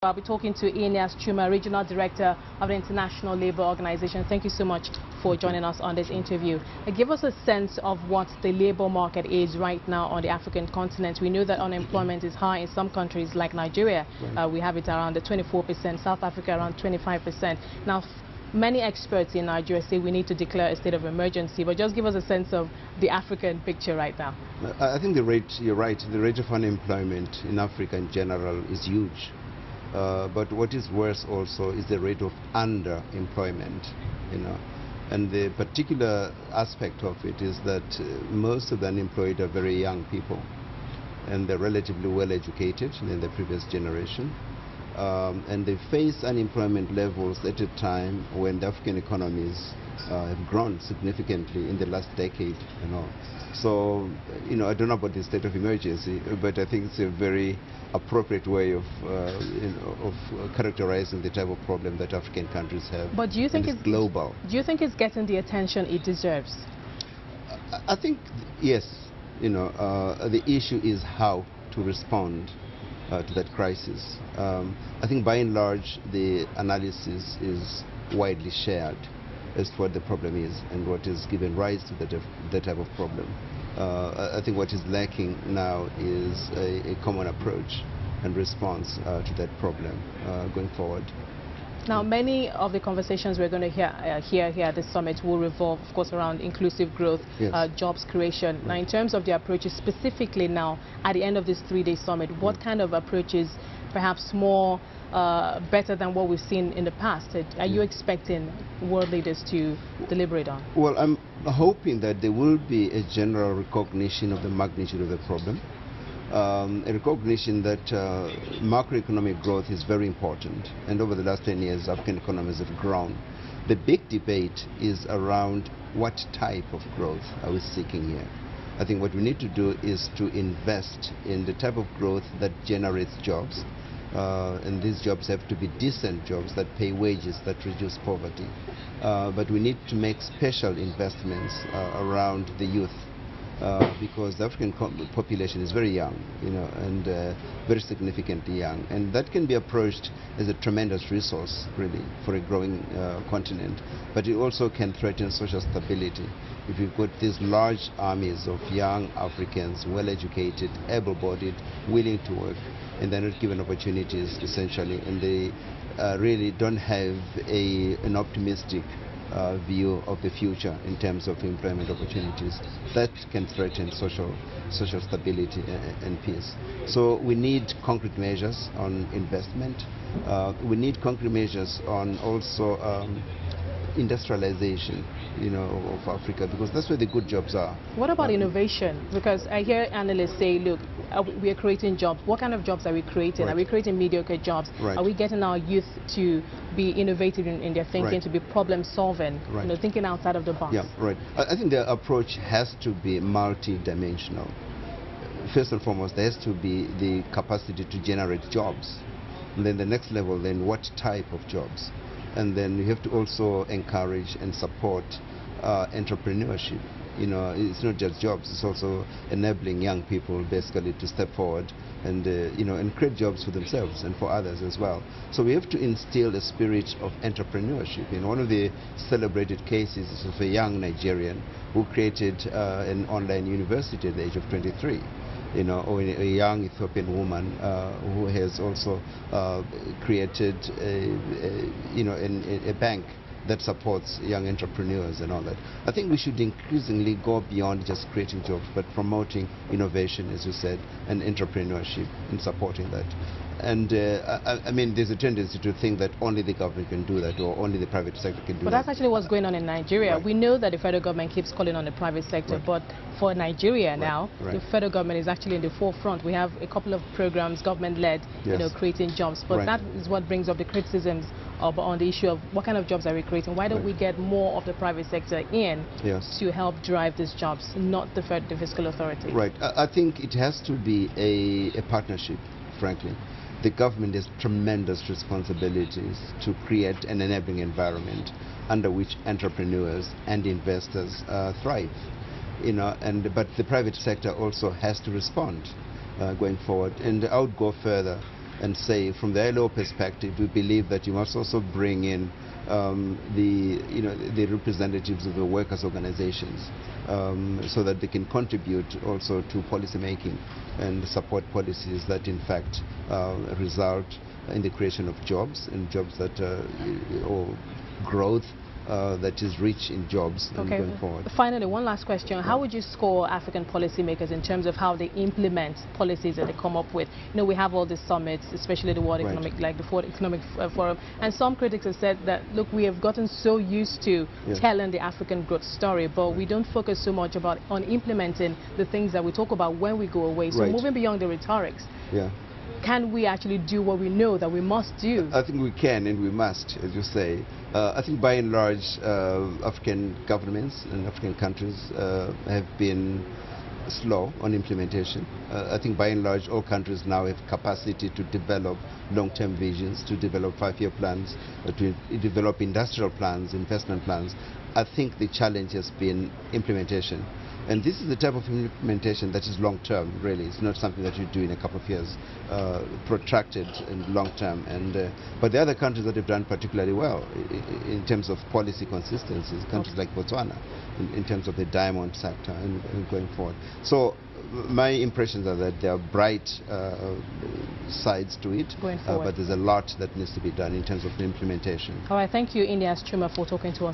I'll be talking to Aeneas Chuma, Regional Director of the International Labour Organization. Thank you so much for joining us on this interview. Give us a sense of what the labour market is right now on the African continent. We know that unemployment is high in some countries like Nigeria. We have it around the 24%, South Africa around 25%. Now, many experts in Nigeria say we need to declare a state of emergency, but just give us a sense of the African picture right now. I think the rate, you're right, the rate of unemployment in Africa in general is huge. But what is worse also is the rate of underemployment, and the particular aspect of it is that most of the unemployed are very young people, and they're relatively well educated in the previous generation, and they face unemployment levels at a time when the African economies have grown significantly in the last decade. So I don't know about the state of emergency, but I think it's a very appropriate way of characterizing the type of problem that African countries have. But do you think it's global? Do you think it's getting the attention it deserves? I think yes. The issue is how to respond to that crisis. I think by and large the analysis is widely shared as to what the problem is and what is given rise to that type of problem. I think what is lacking now is a common approach and response to that problem going forward. Now, many of the conversations we're going to hear here at the summit will revolve, of course, around inclusive growth, yes, jobs creation. Now, in terms of the approaches specifically now, at the end of this three-day summit, what kind of approaches, perhaps more better than what we've seen in the past, are you expecting world leaders to deliberate on? Well, I'm hoping that there will be a general recognition of the magnitude of the problem, a recognition that macroeconomic growth is very important, and over the last 10 years African economies have grown. The big debate is around what type of growth are we seeking here. I think what we need to do is to invest in the type of growth that generates jobs, and these jobs have to be decent jobs that pay wages, that reduce poverty. But we need to make special investments around the youth, because the African population is very young, and very significantly young, and that can be approached as a tremendous resource, really, for a growing continent. But it also can threaten social stability. If you've got these large armies of young Africans, well-educated, able-bodied, willing to work, and they're not given opportunities, essentially, and they really don't have an optimistic view of the future in terms of employment opportunities, that can threaten social stability and peace. So we need concrete measures on investment. We need concrete measures on also industrialization, of Africa, because that's where the good jobs are. What about innovation? Because I hear analysts say, look, we are creating jobs. What kind of jobs are we creating? Right. Are we creating mediocre jobs? Right. Are we getting our youth to be innovative in their thinking, right, to be problem solving, right, thinking outside of the box? Yeah, right. I think the approach has to be multi-dimensional. First and foremost, there has to be the capacity to generate jobs. And then the next level, then what type of jobs? And then you have to also encourage and support entrepreneurship. It's not just jobs, it's also enabling young people basically to step forward and and create jobs for themselves and for others as well. So we have to instill a spirit of entrepreneurship. One of the celebrated cases is of a young Nigerian who created an online university at the age of 23. Or a young Ethiopian woman who has also created a bank that supports young entrepreneurs and all that. I think we should increasingly go beyond just creating jobs, but promoting innovation, as you said, and entrepreneurship in supporting that. And I mean, there's a tendency to think that only the government can do that, or only the private sector can do that. But that's actually what's going on in Nigeria. Right. We know that the federal government keeps calling on the private sector, right, but for Nigeria now, right, the federal government is actually in the forefront. We have a couple of programs, government-led, yes, creating jobs. But right, that is what brings up the criticisms on the issue of what kind of jobs are we creating. Why don't, right, we get more of the private sector in, yes, to help drive these jobs, not the fiscal authority? Right. I think it has to be a partnership, frankly. The government has tremendous responsibilities to create an enabling environment under which entrepreneurs and investors thrive. But the private sector also has to respond going forward. And I would go further. and say, from the ILO perspective, we believe that you must also bring in the representatives of the workers' organizations, so that they can contribute also to policy making and support policies that in fact result in the creation of jobs, and jobs that or growth that is rich in jobs going forward. Finally, one last question. How would you score African policymakers in terms of how they implement policies that they come up with? You know, we have all these summits, especially the World Economic, like the World Economic Forum, and some critics have said that, look, we have gotten so used to telling the African growth story, but we don't focus so much on implementing the things that we talk about when we go away. So moving beyond the rhetorics, can we actually do what we know that we must do? I think we can and we must, as you say. I think by and large, African governments and African countries have been slow on implementation. I think by and large, all countries now have capacity to develop long-term visions, to develop 5-year plans, to develop industrial plans, investment plans. I think the challenge has been implementation. And this is the type of implementation that is long-term, really. It's not something that you do in a couple of years, protracted and long-term. But the other countries that have done particularly well in terms of policy consistencies, countries like Botswana, in terms of the diamond sector and going forward. So my impressions are that there are bright sides to it, but there's a lot that needs to be done in terms of the implementation. All right, thank you, Aeneas Chuma, for talking to us.